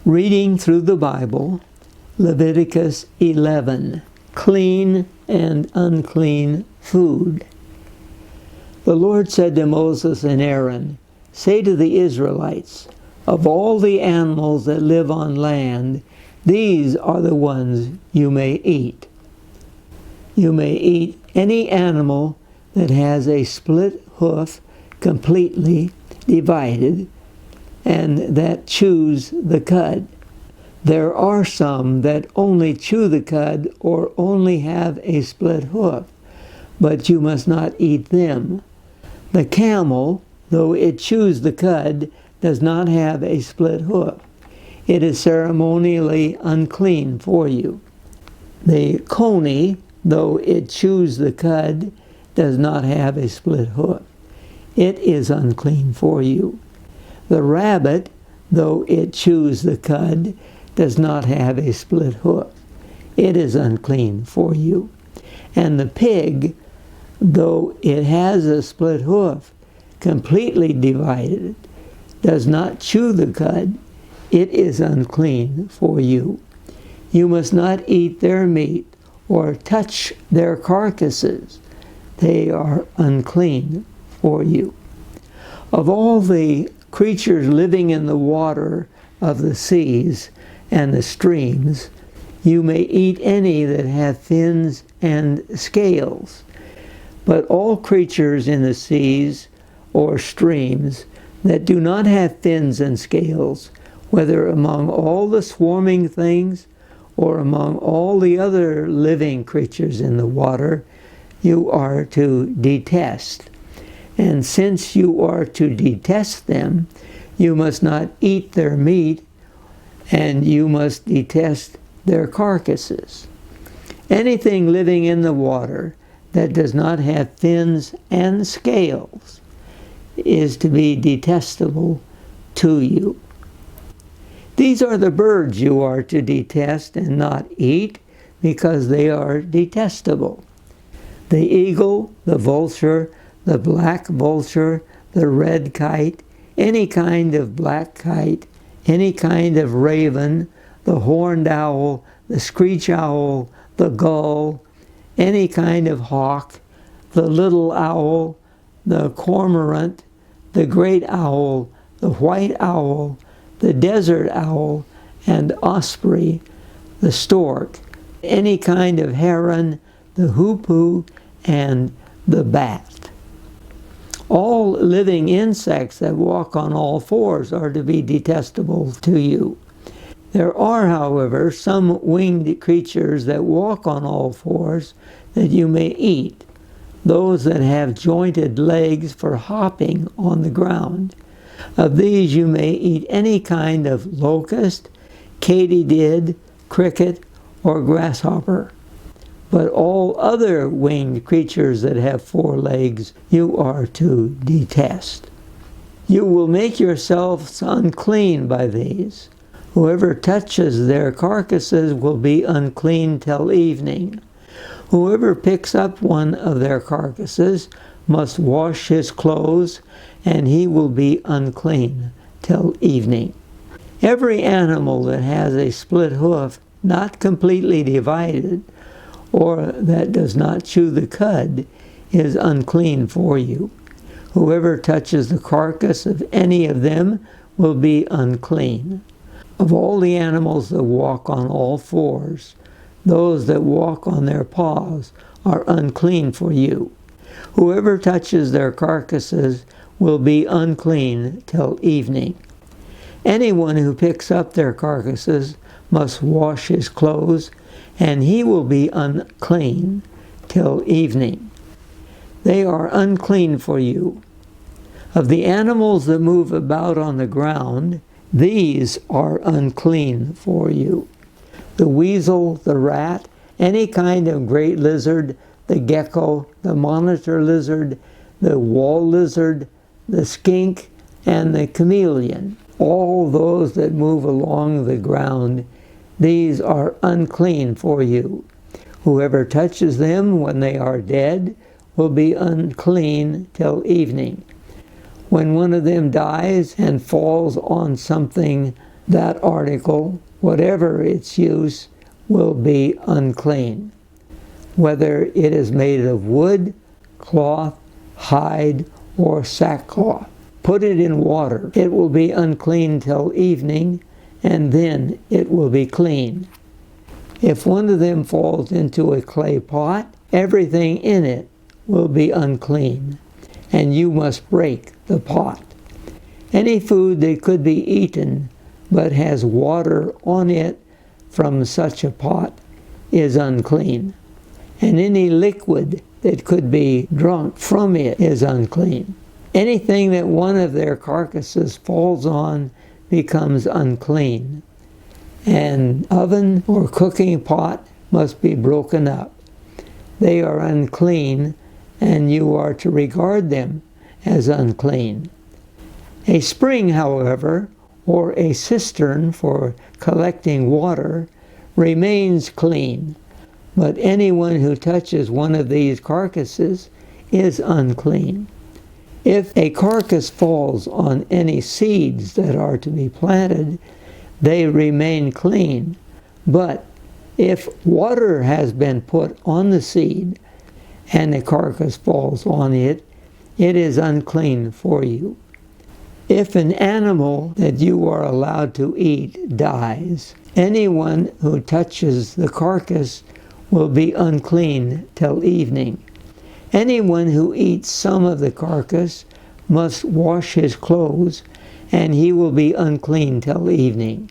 Reading through the Bible, Leviticus 11, clean and unclean food. The Lord said to Moses and Aaron, "Say to the Israelites, of all the animals that live on land, these are the ones you may eat. You may eat any animal that has a split hoof completely divided and that chews the cud. There are some that only chew the cud or only have a split hoof, but you must not eat them. The camel, though it chews the cud, does not have a split hoof. It is ceremonially unclean for you. The coney, though it chews the cud, does not have a split hoof. It is unclean for you. The rabbit, though it chews the cud, does not have a split hoof. It is unclean for you. And the pig, though it has a split hoof, completely divided, does not chew the cud. It is unclean for you. You must not eat their meat or touch their carcasses. They are unclean for you. Of all the creatures living in the water of the seas and the streams, you may eat any that have fins and scales. But all creatures in the seas or streams that do not have fins and scales, whether among all the swarming things or among all the other living creatures in the water, you are to detest. And since you are to detest them, you must not eat their meat, and you must detest their carcasses. Anything living in the water that does not have fins and scales is to be detestable to you. These are the birds you are to detest and not eat, because they are detestable: the eagle, the vulture, the black vulture, the red kite, any kind of black kite, any kind of raven, the horned owl, the screech owl, the gull, any kind of hawk, the little owl, the cormorant, the great owl, the white owl, the desert owl, and osprey, the stork, any kind of heron, the hoopoe, and the bat. All living insects that walk on all fours are to be detestable to you. There are, however, some winged creatures that walk on all fours that you may eat, those that have jointed legs for hopping on the ground. Of these you may eat any kind of locust, katydid, cricket, or grasshopper. But all other winged creatures that have 4 legs you are to detest. You will make yourselves unclean by these. Whoever touches their carcasses will be unclean till evening. Whoever picks up one of their carcasses must wash his clothes, and he will be unclean till evening. Every animal that has a split hoof, not completely divided, or that does not chew the cud, is unclean for you. Whoever touches the carcass of any of them will be unclean. Of all the animals that walk on all fours, those that walk on their paws are unclean for you. Whoever touches their carcasses will be unclean till evening. Anyone who picks up their carcasses must wash his clothes, and he will be unclean till evening. They are unclean for you. Of the animals that move about on the ground, these are unclean for you: the weasel, the rat, any kind of great lizard, the gecko, the monitor lizard, the wall lizard, the skink, and the chameleon. All those that move along the ground, these are unclean for you. Whoever touches them when they are dead will be unclean till evening. When one of them dies and falls on something that article, whatever its use, will be unclean. Whether it is made of wood, cloth, hide, or sackcloth. Put it in water. It will be unclean till evening, and then it will be clean. If one of them falls into a clay pot, everything in it will be unclean, and you must break the pot. Any food that could be eaten but has water on it from such a pot is unclean, and any liquid that could be drunk from it is unclean. Anything that one of their carcasses falls on becomes unclean. An oven or cooking pot must be broken up. They are unclean, and you are to regard them as unclean. A spring, however, or a cistern for collecting water, remains clean, but anyone who touches one of these carcasses is unclean. If a carcass falls on any seeds that are to be planted, they remain clean. But if water has been put on the seed and the carcass falls on it, it is unclean for you. If an animal that you are allowed to eat dies, anyone who touches the carcass will be unclean till evening. Anyone who eats some of the carcass must wash his clothes, and he will be unclean till evening.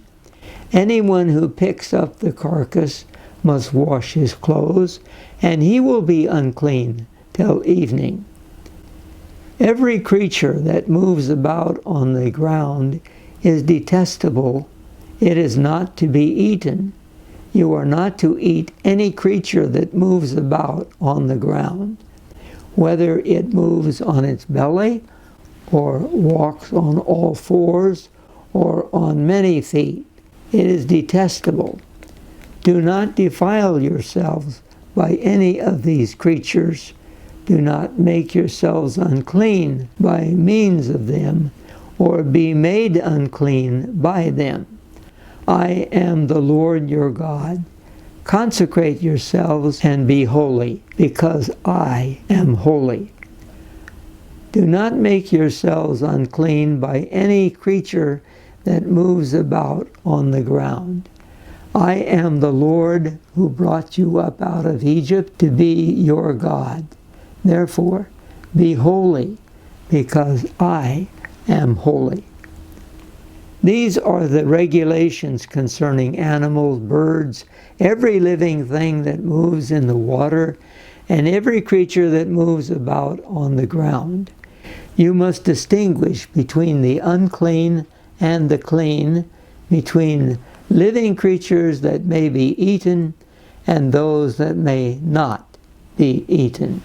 Anyone who picks up the carcass must wash his clothes, and he will be unclean till evening. Every creature that moves about on the ground is detestable. It is not to be eaten. You are not to eat any creature that moves about on the ground, whether it moves on its belly, or walks on all fours, or on many feet. It is detestable. Do not defile yourselves by any of these creatures. Do not make yourselves unclean by means of them, or be made unclean by them. I am the Lord your God. Consecrate yourselves and be holy, because I am holy. Do not make yourselves unclean by any creature that moves about on the ground. I am the Lord who brought you up out of Egypt to be your God. Therefore, be holy, because I am holy. These are the regulations concerning animals, birds, every living thing that moves in the water, and every creature that moves about on the ground. You must distinguish between the unclean and the clean, between living creatures that may be eaten and those that may not be eaten.